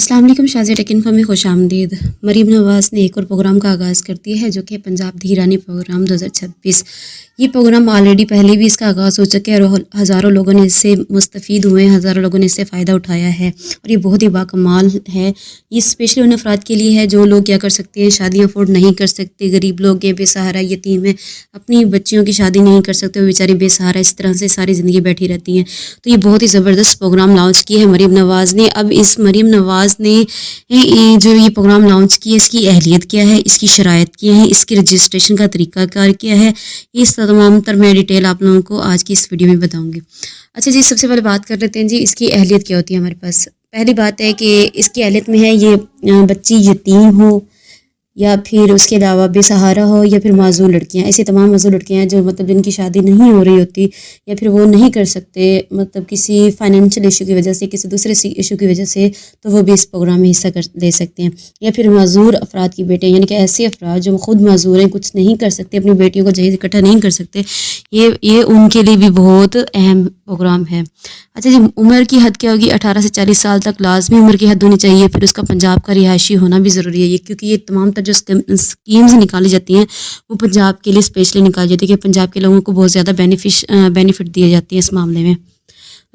अस्सलाम वालेकुम। Shazia take info में खुश आमदीद। मरीम नवाज़ ने एक और प्रोग्राम का आगाज़ कर दिया है जो कि पंजाब धीरानी प्रोग्राम 2026। ये प्रोग्राम ऑलरेडी पहले भी इसका आगाज़ हो चुका है और हज़ारों लोगों ने इससे मुस्तफ़ीद हुए हैं, हज़ारों लोगों ने इससे फ़ायदा उठाया है और ये बहुत ही बाकमाल है। ये स्पेशली उन अफराद के लिए है जो लोग क्या कर सकते हैं, शादियाँ अफोर्ड नहीं कर सकते, गरीब लोग हैं, बेसहारा यतीम है, अपनी बच्चियों की शादी नहीं कर सकते, वो बेचारी बेसहारा इस तरह से सारी ज़िंदगी बैठी रहती हैं। तो ये बहुत ही ज़बरदस्त प्रोग्राम लॉन्च किया है मरीम नवाज़ ने। अब इस मरीम नवाज़ ने जो ये प्रोग्राम लॉन्च किया, इसकी अहलियत क्या है, इसकी शराइत क्या है, इसकी रजिस्ट्रेशन का तरीक़ाकार क्या है, इस तमाम तर मैं डिटेल आप लोगों को आज की इस वीडियो में बताऊंगी। अच्छा जी, सबसे पहले बात कर लेते हैं जी इसकी अहलियत क्या होती है हमारे पास। पहली बात है कि इसकी अहलियत में है ये बच्ची यतीम हो या फिर उसके अलावा बेसहारा हो या फिर माजूर लड़कियां, ऐसी तमाम माजूर लड़कियां जो मतलब जिनकी शादी नहीं हो रही होती या फिर वो नहीं कर सकते मतलब किसी फाइनेंशियल इशू की वजह से, किसी दूसरे इशू की वजह से, तो वो भी इस प्रोग्राम में हिस्सा ले सकते हैं। या फिर माजूर अफराद की बेटे, यानी कि ऐसे अफराद जो खुद माजूर हैं, कुछ नहीं कर सकते, अपनी बेटियों को जहेज इकट्ठा नहीं कर सकते, ये उनके लिए भी बहुत अहम प्रोग्राम है। अच्छा जी, उम्र की हद क्या होगी? 18 से 40 साल तक लाजमी उम्र की हद होनी चाहिए। फिर उसका पंजाब का रिहायशी होना भी ज़रूरी है ये, क्योंकि ये तमाम जो स्कीम्स निकाली जाती हैं वो पंजाब के लिए स्पेशली निकाली जाती है कि पंजाब के लोगों को बहुत ज़्यादा बेनिफिट दिए जाती है इस मामले में।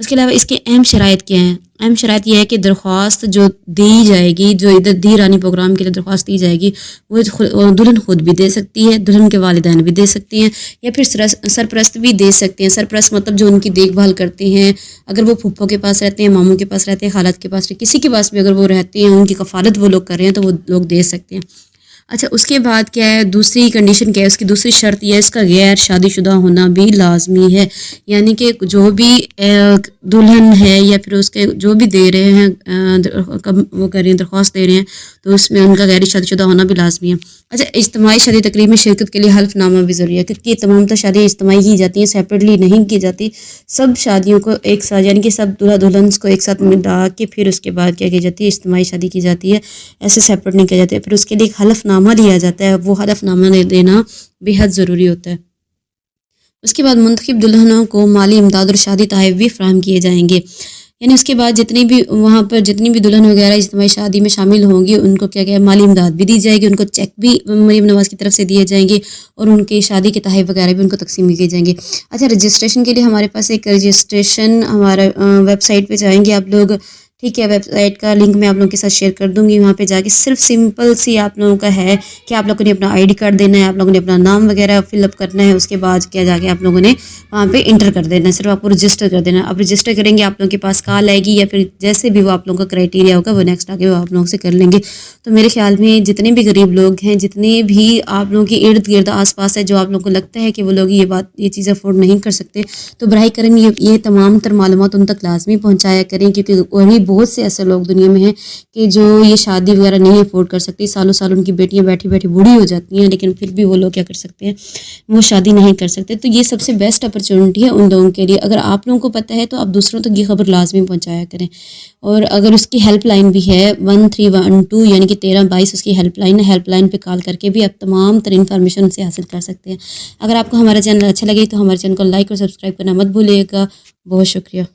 उसके अलावा इसके अहम शराइत क्या हैं? अहम शराइत यह है कि दरख्वास्त जो दी जाएगी, जो इधर धीरानी प्रोग्राम के लिए दरख्वास्त दी जाएगी, वो दुल्हन खुद भी दे सकती है, दुल्हन के वालिदैन भी दे सकती हैं या फिर सरपरस्त भी दे सकते हैं। सरपरस्त मतलब जो उनकी देखभाल करते हैं, अगर वो फूफो के पास रहते हैं, मामू के पास रहते हैं, खालत के पास, किसी के पास भी अगर वो रहते हैं, उनकी कफालत वो लोग कर रहे हैं तो वो लोग दे सकते हैं। अच्छा, उसके बाद क्या है, दूसरी कंडीशन क्या है, उसकी दूसरी शर्त यह है इसका गैर शादीशुदा होना भी लाजमी है। यानी कि जो भी दुल्हन है या फिर उसके जो भी दे रहे हैं वो कर रहे हैं, दरख्वास्त दे रहे हैं, तो उसमें उनका गैर शादीशुदा होना भी लाजमी है। अच्छा, इज्तिमाई शादी तकरीब में शिरकत के लिए हल्फनामा भी ज़रूरी है, क्योंकि तमाम तो शादियाँ इज्तिमाई की जाती हैं, सेपरेटली नहीं की जाती। सब शादियों को एक साथ, यानी कि सब दूल्हा दुल्हन को एक साथ मिला के फिर उसके बाद क्या की जाती है, इज्तिमाई शादी की जाती है, ऐसे सेपरेट नहीं किया जाता है। फिर उसके लिए एक हल्फनामा लिया जाता है, वो हल्फनामा देना बेहद ज़रूरी होता है। उसके बाद मुंतखब दुल्हनों को माली इमदाद और शादी तोहफ़े भी फ़राहम किए जाएंगे। यानी उसके बाद जितनी भी वहाँ पर जितनी भी दुल्हन वगैरह इज्तिमाई शादी में शामिल होंगी, उनको क्या क्या माली इमदाद भी दी जाएगी, उनको चेक भी मरीम नवाज़ की तरफ से दिए जाएंगे और उनकी शादी के तोहफ़े वगैरह भी उनको तकसीम किए जाएंगे। अच्छा, रजिस्ट्रेशन के लिए हमारे पास एक रजिस्ट्रेशन हमारा वेबसाइट पर जाएंगे आप लोग, ठीक है। वेबसाइट का लिंक मैं आप लोगों के साथ शेयर कर दूंगी। वहाँ पे जाके सिर्फ सिंपल सी आप लोगों का है कि आप लोगों ने अपना आईडी कार्ड देना है, आप लोगों ने अपना नाम वगैरह फिलअप करना है, उसके बाद क्या जाके आप लोगों ने वहाँ पे इंटर कर देना है, सिर्फ आपको रजिस्टर कर देना है। आप रजिस्टर करेंगे, आप लोगों के पास कॉल आएगी या फिर जैसे भी वो आप लोगों का क्राइटेरिया होगा वो नेक्स्ट आगे वो आप लोगों से कर लेंगे। तो मेरे ख्याल में जितने भी गरीब लोग हैं, जितने भी आप लोगों के इर्द गिर्द आस पास है, जो आप लोगों को लगता है कि वो लोग ये चीज़ अफोर्ड नहीं कर सकते, तो बराह करम ये तमाम तर मालूमात उन तक लाजमी पहुँचाया करें, क्योंकि वही बहुत से ऐसे लोग दुनिया में हैं कि जो ये शादी वगैरह नहीं अफोर्ड कर सकती। सालों साल उनकी बेटियां बैठी बैठी बूढ़ी हो जाती हैं, लेकिन फिर भी वो लोग क्या कर सकते हैं, वो शादी नहीं कर सकते। तो ये सबसे बेस्ट अपॉर्चुनिटी है उन लोगों के लिए। अगर आप लोगों को पता है तो आप दूसरों तक ये खबर लाजमी पहुंचाया करें। और अगर उसकी हेल्पलाइन भी है 1312, यानी कि 1322 उसकी हेल्पलाइन है, हेल्पलाइन पे कॉल करके भी आप तमाम तरह इन्फॉर्मेशन उनसे हासिल कर सकते हैं। अगर आपको हमारा चैनल अच्छा लगे तो हमारे चैनल को लाइक और सब्सक्राइब करना मत भूलिएगा। बहुत शुक्रिया।